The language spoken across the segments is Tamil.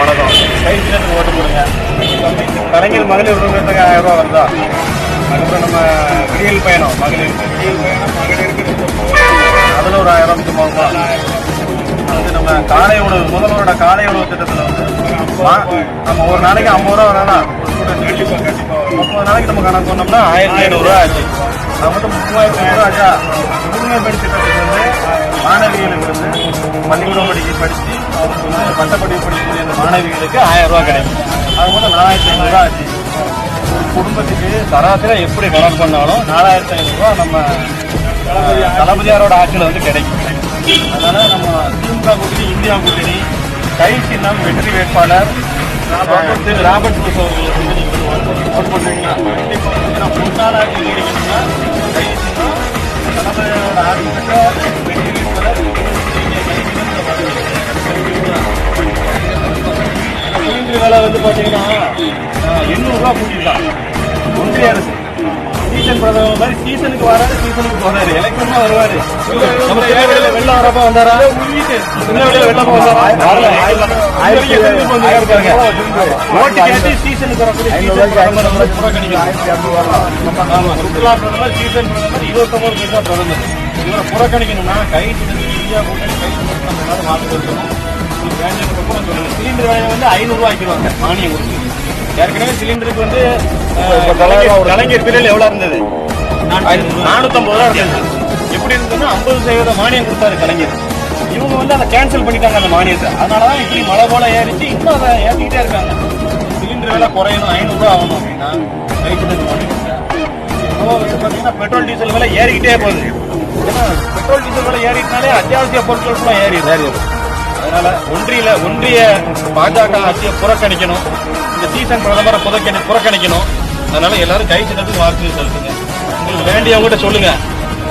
வணக்கம். கை சின்னத்துக்கு ஓட்டு போடுங்க. கலைஞர் மகளிர் உரிமையத்துக்கு 1000 ரூபா வருதா? அதுக்கப்புறம் நம்ம விடியல் பயணம் மகளிருக்கு அதில் ஒரு 1000 சும்மாவா? அது நம்ம காலை உணவு முதல்வரோட காலை உணவு திட்டத்தில் வந்து நம்ம ஒரு நாளைக்கு 50 ரூபா வரனா ஒரு ஸ்டூடெண்ட் கண்டிப்பாக 30 நாளைக்கு நம்ம கணக்கு பண்ணோம்னா 1500 ரூபா ஆச்சு. அது மட்டும் 3500 ரூபா ஆச்சா? முதுமை பெண் திட்டத்துக்கு வந்து மாணவிகளுக்கு வந்து பள்ளிக்கூடம் படித்து அவருக்கு வந்து பட்டப்படிப்பு படிக்கக்கூடிய அந்த மாணவிகளுக்கு 1000 ரூபா கிடைக்கும். அது மட்டும் 4500 ரூபா ஆச்சு. குடும்பத்துக்கு சராசரியாக எப்படி கணக்கு பண்ணாலும் 4500 ரூபா நம்ம தளபதியாரோட ஆட்சியில் வந்து கிடைக்கும். அதனால நம்ம திமுக கூட்டணி இந்தியா கூட்டணி கை சின்னம் வெற்றி வேட்பாளர் திரு ராபர்ட் புஷ் அவர்களுக்கு வந்து நீங்கள் ஓட் பண்ணுவீங்கன்னா கண்டிப்பாக முன்னாளாட்சி நீடிக்கணும்னா கை சின்னம் தளபதியாரோட ஆட்சி வெற்றி வேட்பாளர் சிலிண்டர் வேலை வந்து பார்த்தீங்கன்னா 800 ரூபா கூட்டியிருக்காங்க ஒன்றிய அரசு. சீசன் பிரதமர் மாதிரி சீசனுக்கு வராது, சீசனுக்கு போறாரு, எலெக்ஷன் தான் வருவாரு. நம்ம சின்னவெளியில வெள்ளம் வரப்ப வந்தாரா? சின்னவெளியில வெள்ளம் வந்தாரா? ஓட்டு கேட்டு சீசனுக்கு வரக்கூடிய சுற்றுலா பிரதமர் சீசன் பிரதமர் 29 பேர் தான் பிரதமர். இவரை புறக்கணிக்கணும்னா கை இந்தியா கூட்டணி கை நம்ம மாற்று இருக்கணும். சிலிண்டர் விலையை வந்து 500 ரூபா ஆக்கிடுவாங்க மானியம் கொடுத்து. ஏற்கனவே சிலிண்டருக்கு வந்து கலைஞர் பிரிவில் எவ்வளவு இருந்தது? 450 ரூபா இருந்தது. எப்படி இருந்ததுன்னா 50% மானியம் கொடுத்தாரு கலைஞர். இவங்க வந்து அதை கேன்சல் பண்ணிட்டாங்க அந்த மானியத்தை. அதனாலதான் இப்படி மழை போல ஏறிச்சு. இன்னும் அதை ஏற்றிக்கிட்டே இருக்காங்க. சிலிண்டர் விலை குறையணும் 500 ரூபா ஆகணும் அப்படின்னா கைக்கு மானியம் பார்த்தீங்கன்னா பெட்ரோல் டீசல் விலை ஏறிக்கிட்டே போகுது. ஏன்னா பெட்ரோல் டீசல் விலை ஏறிட்டாலே அத்தியாவசிய பொருட்கள் ஏறிடுது. அதனால ஒன்றிய பாஜக ஆட்சியை புறக்கணிக்கணும். இந்த சீசன் பிரதமரை புறக்கணிக்கணும். அதனால எல்லாரும் கை சின்னத்துக்கு வாக்கு செலுத்துங்க. உங்களுக்கு வேண்டியவங்ககிட்ட சொல்லுங்க.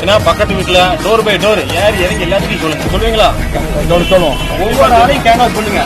ஏன்னா பக்கத்து வீட்டுல டோர் பை டோர் ஏறி இறங்கி எல்லாத்துக்கும் சொல்லுங்க. சொல்லுவீங்களா? சொல்லுவோம். ஒவ்வொரு ஆளையும் கேன்வாஸ் சொல்லுங்க.